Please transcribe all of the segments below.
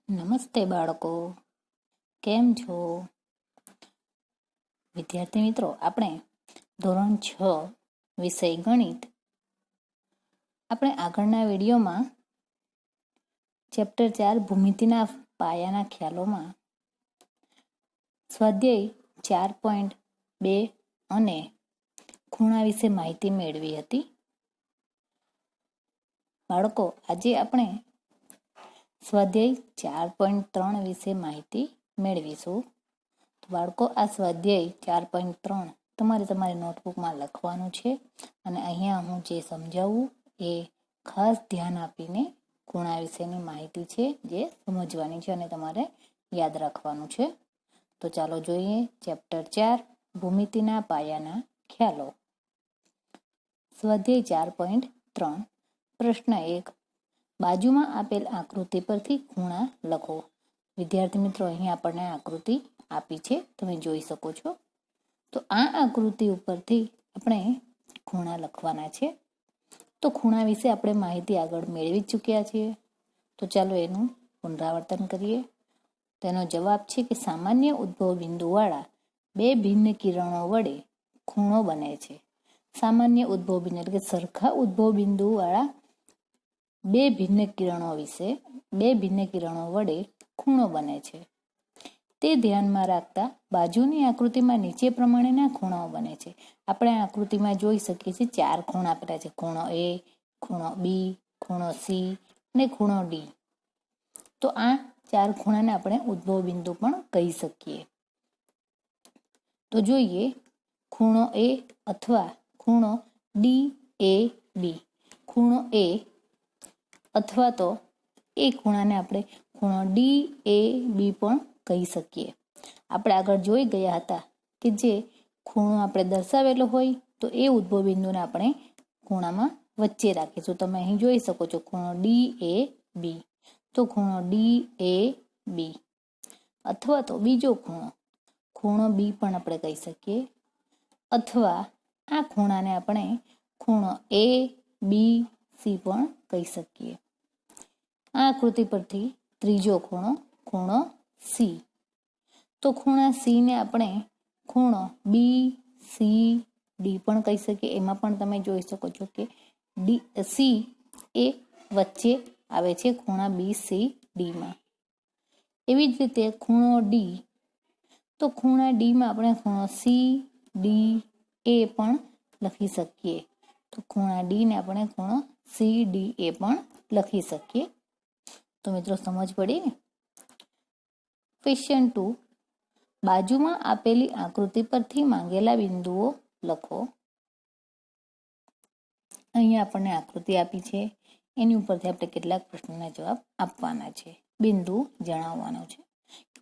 નમસ્તે બાળકો, કેમ છો? વિદ્યાર્થી મિત્રો, આપણે ધોરણ 6 વિષય ગણિત આપણે આગળના વિડીયોમાં ચેપ્ટર 4 ભૂમિતિના પાયાના ખ્યાલોમાં સ્વાધ્યાય 4.2 અને ખૂણા વિશે માહિતી મેળવી હતી. બાળકો, આજે આપણે સ્વાધ્યાય 4.3 વિશે માહિતી મેળવીશું. બાળકો, આ સ્વાધ્યાય 4.3 તમારી નોટબુકમાં લખવાનું છે અને અહીંયા હું જે સમજાવું એ ખાસ ધ્યાન આપીને ખૂણા વિશેની માહિતી છે જે સમજવાની છે અને તમારે યાદ રાખવાનું છે. તો ચાલો જોઈએ ચેપ્ટર 4 ભૂમિતિના પાયાના ખ્યાલો. સ્વાધ્યાય 4.3 પ્રશ્ન 1, બાજુમાં આપેલ આકૃતિ પરથી ખૂણા લખો. વિદ્યાર્થી મિત્રો, અહીં આપણને આકૃતિ આપી છે, તમે જોઈ શકો છો. તો આ આકૃતિ ઉપરથી આપણે ખૂણા લખવાના છે. તો ખૂણા વિશે આપણે માહિતી આગળ મેળવી ચૂક્યા છીએ. તો ચાલો એનું પુનરાવર્તન કરીએ. તેનો જવાબ છે કે સામાન્ય ઉદ્ભવ બિંદુવાળા બે ભિન્ન કિરણો વડે ખૂણો બને છે. સામાન્ય ઉદ્ભવ બિંદુ એટલે કે સરખા ઉદ્ભવ બિંદુવાળા બે ભિન્ન કિરણો વડે ખૂણો બને છે. તે ધ્યાનમાં રાખતા બાજુની આકૃતિમાં નીચે પ્રમાણેના ખૂણાઓ બને છે. આપણે આ આકૃતિમાં જોઈ શકીએ છીએ 4 ખૂણા આપેલા છે: ખૂણો A, ખૂણો B, ખૂણો C અને ખૂણો D. તો આ 4 ખૂણાને આપણે ઉદ્ભવ બિંદુ પણ કહી શકીએ. તો જોઈએ ખૂણો A અથવા ખૂણો DAB. ખૂણો A અથવા તો એ ખૂણાને આપણે ખૂણો DAB પણ કહી શકીએ. આપણે આગળ જોઈ ગયા હતા કે જે ખૂણો આપણે દર્શાવેલો હોય તો એ ઉદ્ભવ બિંદુને આપણે ખૂણામાં વચ્ચે રાખીશું. તમે અહીં જોઈ શકો છો ખૂણો DAB. તો ખૂણો DAB અથવા તો બીજો ખૂણો B પણ આપણે કહી શકીએ, અથવા આ ખૂણાને આપણે ખૂણો ABC પણ કહી શકીએ. આ આકૃતિ પરથી ત્રીજો ખૂણો C. તો ખૂણા C ને આપણે ખૂણો BCD પણ કહી શકીએ. એમાં પણ તમે જોઈ શકો છો કે C એ વચ્ચે આવે છે ખૂણા BCDમાં. એવી જ રીતે ખૂણો D. તો ખૂણા D માં આપણે ખૂણો CDA પણ લખી શકીએ. તો ખૂણા D ને આપણે ખૂણો CDA પણ લખી શકીએ. તો મિત્રો, સમજ પડી ને? ક્વેશ્ચન 2, બાજુમાં આપેલી આકૃતિ પરથી માંગેલા બિંદુઓ લખો. અહીંયા આપણને આકૃતિ આપી છે, એની ઉપરથી આપણે કેટલાક પ્રશ્નોના જવાબ આપવાના છે. બિંદુ જણાવવાનો છે.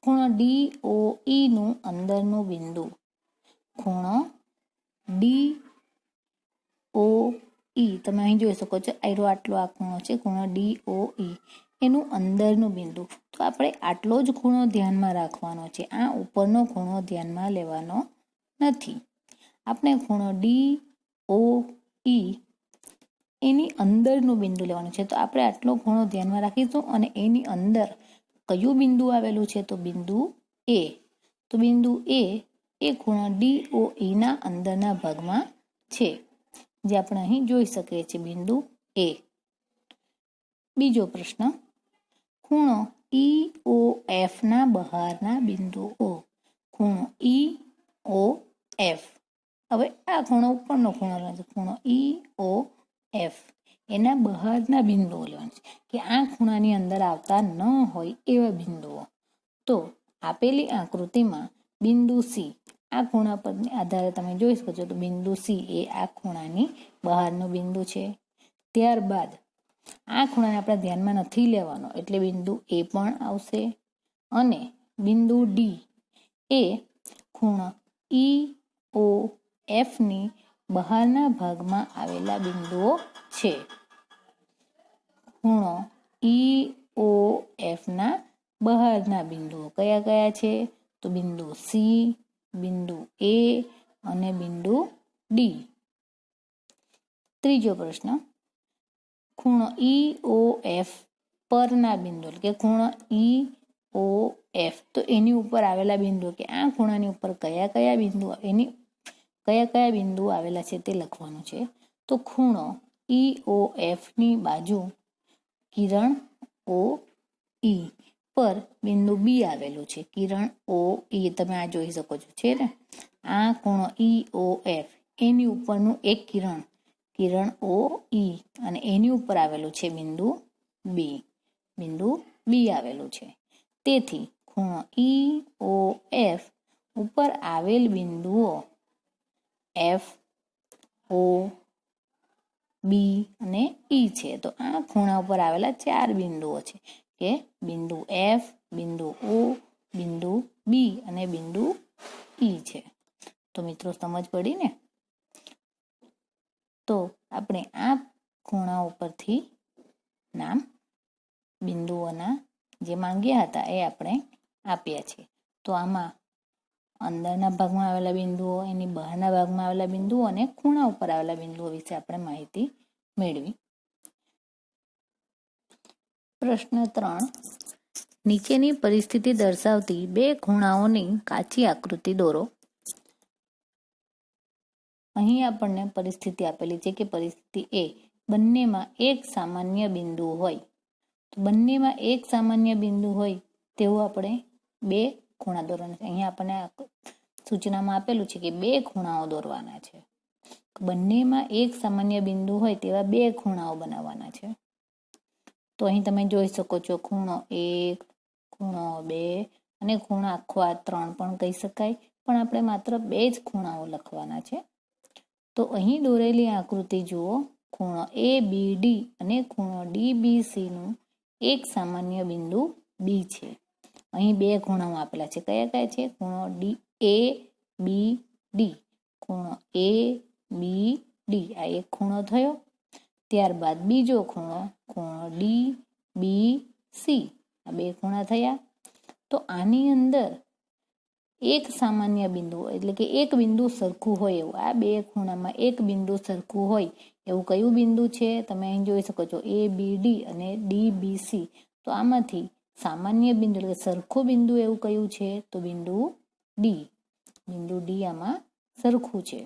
ખૂણો DOE નું અંદરનું બિંદુ. ખૂણો DOE તમે અહીં જોઈ શકો છો, આટલો આ ખૂણો છે ખૂણો DOE, એનું અંદરનું બિંદુ. તો આપણે આટલો જ ખૂણો ધ્યાનમાં રાખવાનો છે. આ ઉપરનો ખૂણો ધ્યાનમાં લેવાનો નથી. આપણે ખૂણો DOE એની અંદરનું બિંદુ લેવાનું છે. તો આપણે આટલો ખૂણો ધ્યાનમાં રાખીશું અને એની અંદર કયું બિંદુ આવેલું છે? તો બિંદુ A. તો બિંદુ A એ ખૂણો DOE ના અંદરના ભાગમાં છે, જે આપણે અહીં જોઈ શકીએ છીએ, બિંદુ A. બીજો પ્રશ્ન, ખૂણો EOF ના બહારના બિંદુઓ. ખૂણો EOF. હવે આ ખૂણો ઉપરનો ખૂણો લેવાનો છે, ખૂણો EOF. એના બહારના બિંદુઓ લેવાના છે કે આ ખૂણાની અંદર આવતા ન હોય એવા બિંદુઓ. તો આપેલી આકૃતિમાં બિંદુ C, આ ખૂણા પરના આધારે તમે જોઈ શકો છો, તો બિંદુ C એ આ ખૂણાની બહારનું બિંદુ છે. ત્યારબાદ આ ખૂણાને આપણે ધ્યાનમાં નથી લેવાનો એટલે બિંદુ A પણ આવશે, અને બિંદુ D એ ખૂણો EOF ની બહારના ભાગમાં આવેલા બિંદુઓ છે. ખૂણો EOF ના બહારના બિંદુઓ કયા કયા છે? તો બિંદુ C, બિંદુ A અને બિંદુ D. ત્રીજો પ્રશ્ન, ખૂણો EOF પરના બિંદુ એટલે કે ખૂણો EOF, તો એની ઉપર આવેલા બિંદુ કે આ ખૂણાની ઉપર કયા કયા બિંદુ એની કયા કયા બિંદુ આવેલા છે તે લખવાનું છે. તો ખૂણો EOF ની બાજુ કિરણ OE પર બિંદુ B આવેલું છે. કિરણ OE તમે આ જોઈ શકો છો છે ને, આ ખૂણો EOF એની ઉપરનું એક કિરણ OE અને એની ઉપર આવેલું છે બિંદુ B આવેલું છે. તેથી ખૂણો EOF ઉપર આવેલ બિંદુઓ F, O, B અને E છે. તો આ ખૂણા ઉપર આવેલા 4 બિંદુઓ છે કે બિંદુ F, બિંદુ O, બિંદુ B અને બિંદુ E છે. તો મિત્રો સમજ પડી ને? તો આપણે આ ખૂણા ઉપરથી નામ બિંદુઓના જે માંગ્યા હતા એ આપણે આપ્યા છે. તો આમાં અંદરના ભાગમાં આવેલા બિંદુઓ, એની બહારના ભાગમાં આવેલા બિંદુઓ અને ખૂણા ઉપર આવેલા બિંદુઓ વિશે આપણે માહિતી મેળવી. પ્રશ્ન 3, નીચેની પરિસ્થિતિ દર્શાવતી બે ખૂણાઓની કાચી આકૃતિ દોરો. અહીં આપણને પરિસ્થિતિ આપેલી છે કે પરિસ્થિતિ એ બંનેમાં એક સામાન્ય બિંદુ હોય. તો બંનેમાં એક સામાન્ય બિંદુ હોય તેવું આપણે બે ખૂણા દોરવાના છે. અહીંયા આપણને સૂચનામાં આપેલું છે કે બે ખૂણાઓ દોરવાના છે. બંનેમાં એક સામાન્ય બિંદુ હોય તેવા બે ખૂણાઓ બનાવવાના છે. તો અહીં તમે જોઈ શકો છો ખૂણો 1, ખૂણો 2 અને ખૂણો આખો આ 3 પણ કહી શકાય, પણ આપણે માત્ર બે જ ખૂણાઓ લખવાના છે. તો અહીં દોરેલી આકૃતિ જુઓ, ખૂણો ABD અને ખૂણો DBC નું એક સામાન્ય બિંદુ B છે. અહીં બે ખૂણાઓ આપેલા છે. કયા કયા છે? ખૂણો ABD, ખૂણો ABD આ એક ખૂણો થયો. ત્યારબાદ બીજો ખૂણો DBC આ બે ખૂણા થયા. તો આની અંદર એક સામાન્ય બિંદુ એટલે કે એક બિંદુ સરખું હોય એવું, આ બે ખૂણામાં એક બિંદુ સરખું હોય એવું કયું બિંદુ છે? તમે અહીં જોઈ શકો છો ABD અને DBC. તો આમાંથી સામાન્ય બિંદુ એટલે કે સરખું બિંદુ એવું કયું છે? તો બિંદુ D. બિંદુ D આમાં સરખું છે.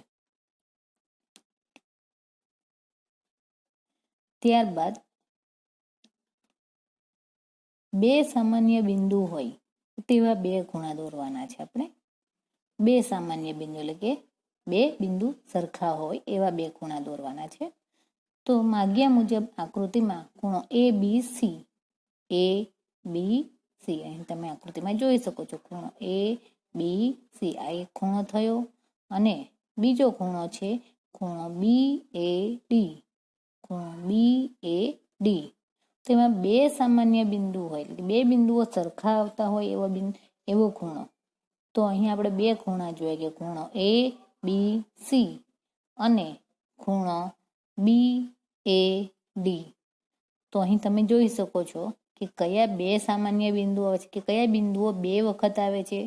ત્યારબાદ બે સામાન્ય બિંદુ હોય તેવા બે ખૂણા દોરવાના છે આપણે. બે સામાન્ય બિંદુ એટલે કે બે બિંદુ સરખા હોય એવા બે ખૂણા દોરવાના છે. તો માગ્યા મુજબ આકૃતિમાં ખૂણો ABC અહીં તમે આકૃતિમાં જોઈ શકો છો ખૂણો ABC આ એક ખૂણો થયો અને બીજો ખૂણો છે ખૂણો BAD. ખૂણો BAD તેમાં બે સામાન્ય બિંદુ હોય એટલે બે બિંદુઓ સરખા આવતા હોય એવો ખૂણો. તો અહીં આપણે બે ખૂણા જોઈએ કે ખૂણો ABC અને ખૂણો BAD. તો અહીં તમે જોઈ શકો છો કે કયા બે સામાન્ય બિંદુઓ આવે છે કે કયા બિંદુઓ બે વખત આવે છે.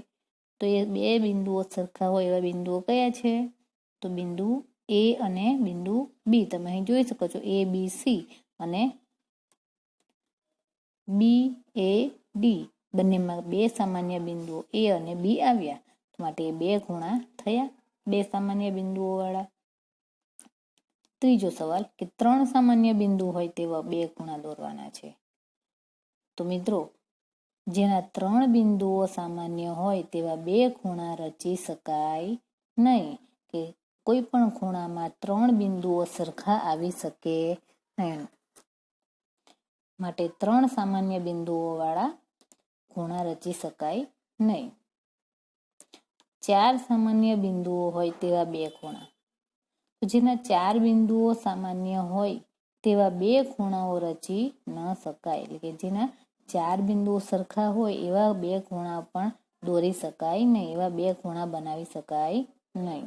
તો એ બે બિંદુઓ સરખા હોય એવા બિંદુઓ કયા છે? તો બિંદુ A અને બિંદુ B. તમે અહીં જોઈ શકો છો ABC અને BAD બંનેમાં બે સામાન્ય બિંદુઓ A અને B આવ્યા, માટે બે ખૂણા થયા બે સામાન્ય બિંદુઓ વાળા. ત્રીજો સવાલ કે 3 સામાન્ય બિંદુ હોય તેવા બે ખૂણા દોરવાના છે. તો મિત્રો જેના 3 બિંદુઓ સામાન્ય હોય તેવા બે ખૂણા રચી શકાય નહીં, કે કોઈ પણ ખૂણામાં 3 બિંદુઓ સરખા આવી શકે નહીં. માટે 3 સામાન્ય બિંદુઓ વાળા ખૂણા રચી શકાય નહીં. 4 સામાન્ય બિંદુઓ હોય તેવા બે ખૂણા. જેના 4 બિંદુઓ સામાન્ય હોય તેવા બે ખૂણાઓ રચી ન શકાય. એટલે કે જેના 4 બિંદુઓ સરખા હોય એવા બે ખૂણા પણ દોરી શકાય નહીં, એવા બે ખૂણા બનાવી શકાય નહીં.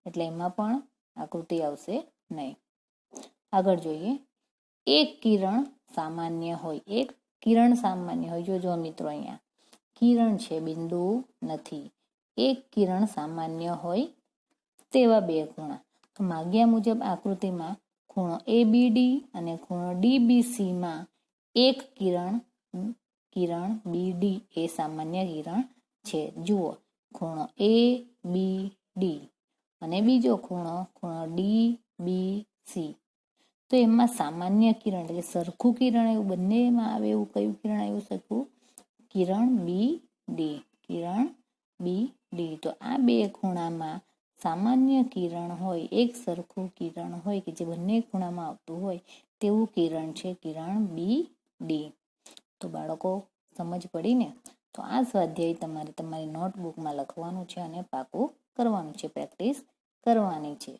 એટલે એમાં પણ આકૃતિ આવશે નહીં. આગળ જોઈએ, એક કિરણ સામાન્ય હોય. એક કિરણ સામાન્ય હોય. જોજો મિત્રો અહીંયા કિરણ છે, બિંદુ નથી. એક કિરણ સામાન્ય હોય તેવા બે ખૂણા. તો માગ્યા મુજબ આકૃતિમાં ખૂણો ABD અને ખૂણો DBC માં એક કિરણ બી ડી એ સામાન્ય કિરણ છે. જુઓ, ખૂણો એ બી ડી અને બીજો ખૂણો ડી બી સી. તો એમાં સામાન્ય કિરણ એટલે સરખું કિરણ એવું બંનેમાં આવે એવું કયું કિરણ આવ્યું સરખું? કિરણ બી ડી. કિરણ બી ડી. તો આ બે ખૂણામાં સામાન્ય કિરણ હોય, એક સરખું કિરણ હોય કે જે બંને ખૂણામાં આવતું હોય તેવું કિરણ છે કિરણ બી ડી. તો બાળકો સમજ પડી ને? તો આ સ્વાધ્યાય તમારે તમારી નોટબુકમાં લખવાનું છે અને પાકું કરવાનું છે, પ્રેક્ટિસ કરવાની છે.